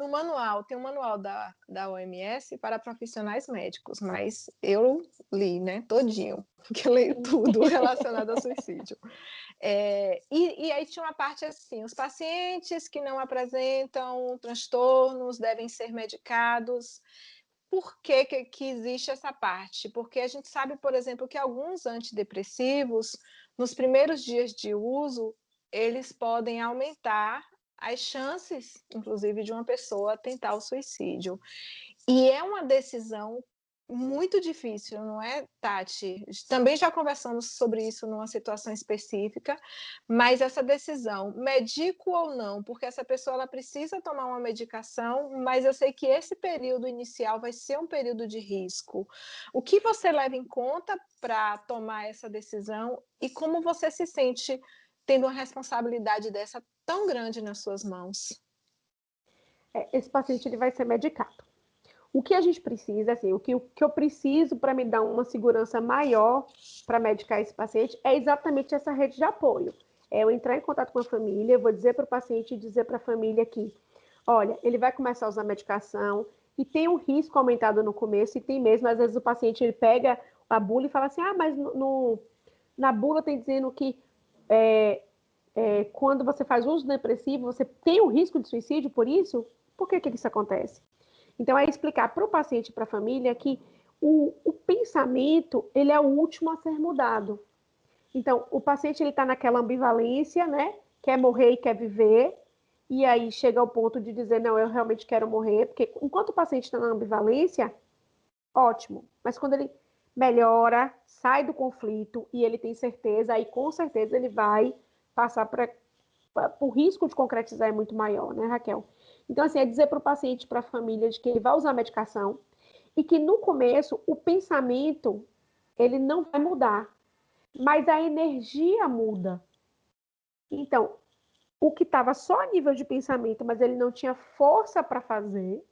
no manual, tem um manual da OMS para profissionais médicos, mas eu li, né, todinho, porque eu leio tudo relacionado ao suicídio. E aí tinha uma parte assim: os pacientes que não apresentam transtornos devem ser medicados. Por que existe essa parte? Porque a gente sabe, por exemplo, que alguns antidepressivos, nos primeiros dias de uso, eles podem aumentar as chances, inclusive, de uma pessoa tentar o suicídio. E é uma decisão muito difícil, não é, Tati? Também já conversamos sobre isso numa situação específica, mas essa decisão, medico ou não, porque essa pessoa ela precisa tomar uma medicação, mas eu sei que esse período inicial vai ser um período de risco. O que você leva em conta para tomar essa decisão e como você se sente tendo uma responsabilidade dessa tão grande nas suas mãos? Esse paciente ele vai ser medicado. O que a gente precisa, assim, o que eu preciso para me dar uma segurança maior para medicar esse paciente é exatamente essa rede de apoio. É eu entrar em contato com a família, eu vou dizer para o paciente e dizer para a família que, olha, ele vai começar a usar medicação e tem um risco aumentado no começo, e tem mesmo, às vezes o paciente ele pega a bula e fala assim, mas na bula tem dizendo que quando você faz uso depressivo, você tem um risco de suicídio por isso? Por que isso acontece? Então, é explicar para o paciente e para a família que o pensamento, ele é o último a ser mudado. Então, o paciente está naquela ambivalência, né? Quer morrer e quer viver, e aí chega ao ponto de dizer, não, eu realmente quero morrer, porque enquanto o paciente está na ambivalência, ótimo. Mas quando ele melhora, sai do conflito e ele tem certeza, aí com certeza ele vai passar o risco de concretizar é muito maior, né, Raquel? Então, assim, é dizer para o paciente, para a família, de que ele vai usar a medicação e que no começo o pensamento ele não vai mudar, mas a energia muda. Então, o que estava só a nível de pensamento, mas ele não tinha força para fazer,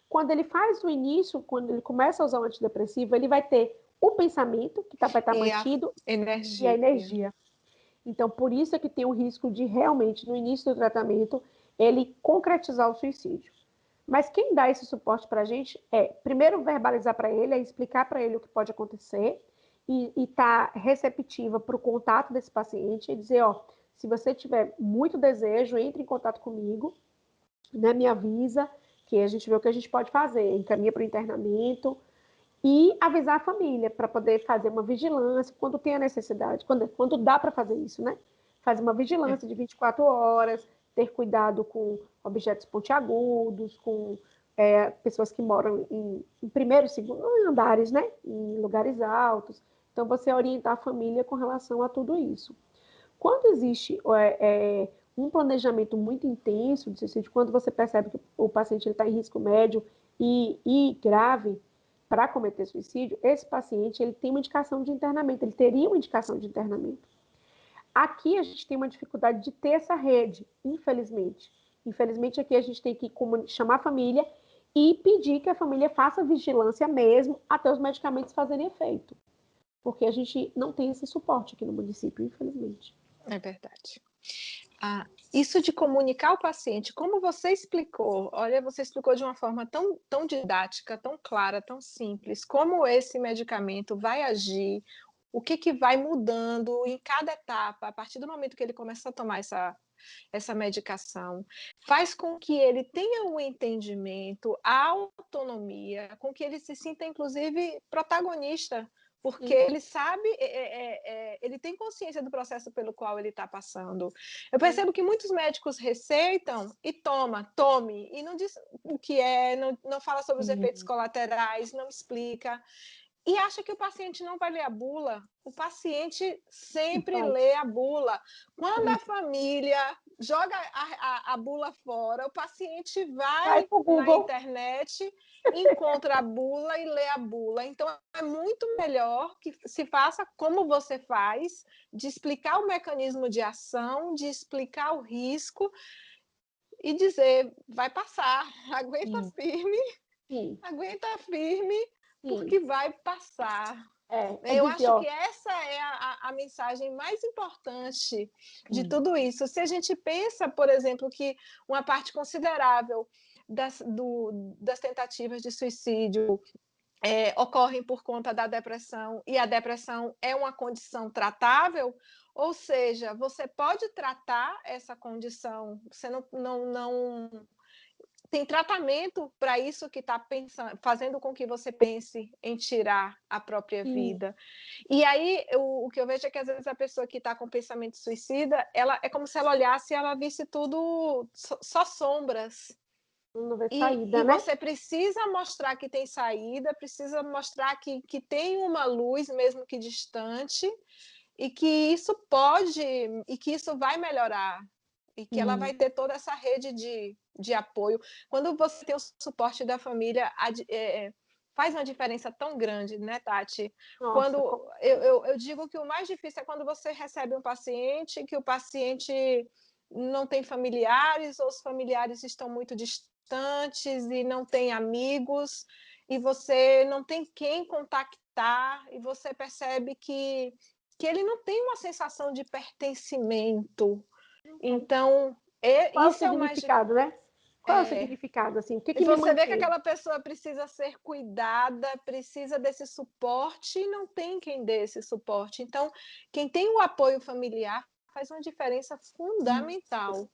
quando ele faz o início, quando ele começa a usar o antidepressivo, ele vai ter o pensamento, que vai estar E a mantido, e a energia. energia. Então, por isso é que tem o risco de realmente, no início do tratamento, ele concretizar o suicídio. Mas quem dá esse suporte para a gente é, primeiro, verbalizar para ele, é explicar para ele o que pode acontecer e estar receptiva para o contato desse paciente e dizer, se você tiver muito desejo, entre em contato comigo, né, me avisa, que a gente vê o que a gente pode fazer, encaminha para o internamento e avisar a família para poder fazer uma vigilância quando tem a necessidade, quando dá para fazer isso, né? Fazer uma vigilância de 24 horas, ter cuidado com objetos pontiagudos, com pessoas que moram em primeiro e segundo andares, né? Em lugares altos. Então, você orientar a família com relação a tudo isso. Quando existe um planejamento muito intenso de suicídio, quando você percebe que o paciente está em risco médio e grave para cometer suicídio, esse paciente ele tem uma indicação de internamento, ele teria uma indicação de internamento. Aqui a gente tem uma dificuldade de ter essa rede, infelizmente. Infelizmente aqui a gente tem que chamar a família e pedir que a família faça vigilância mesmo até os medicamentos fazerem efeito. Porque a gente não tem esse suporte aqui no município, infelizmente. É verdade. Isso de comunicar ao paciente, como você explicou, olha, você explicou de uma forma tão didática, tão clara, tão simples, como esse medicamento vai agir, o que vai mudando em cada etapa, a partir do momento que ele começa a tomar essa medicação, faz com que ele tenha um entendimento, a autonomia, com que ele se sinta, inclusive, protagonista, porque ele sabe, ele tem consciência do processo pelo qual ele está passando. Eu percebo que muitos médicos receitam e tome, e não diz o que é, não fala sobre os efeitos colaterais, não explica. E acha que o paciente não vai ler a bula. O paciente sempre lê a bula. Quando a família joga a bula fora, o paciente vai na internet, encontra a bula e lê a bula. Então, é muito melhor que se faça como você faz, de explicar o mecanismo de ação, de explicar o risco e dizer, vai passar, aguenta firme, porque vai passar. Eu dizer, acho que essa é a mensagem mais importante de tudo isso. Se a gente pensa, por exemplo, que uma parte considerável das tentativas de suicídio ocorrem por conta da depressão, e a depressão é uma condição tratável, ou seja, você pode tratar essa condição, você não tem tratamento para isso que está fazendo com que você pense em tirar a própria Sim, vida. E aí, o que eu vejo é que às vezes a pessoa que está com pensamento suicida, ela é como se ela olhasse e ela visse tudo só sombras. não vê E saída, né? você precisa mostrar que tem saída, precisa mostrar que tem uma luz, mesmo que distante, e que isso pode, e que isso vai melhorar, e que ela vai Sim. ter toda essa rede de apoio. Quando você tem o suporte da família, faz uma diferença tão grande, né, Tati? Quando Nossa, eu digo que o mais difícil é quando você recebe um paciente, que o paciente não tem familiares, ou os familiares estão muito distantes e não tem amigos, e você não tem quem contactar, e você percebe que ele não tem uma sensação de pertencimento. Então, qual é o isso é o mais significado, difícil. né? Qual é o significado, assim? O que E que me você vê que mantém? aquela pessoa precisa ser cuidada, precisa desse suporte e não tem quem dê esse suporte. Então, quem tem o apoio familiar faz uma diferença fundamental.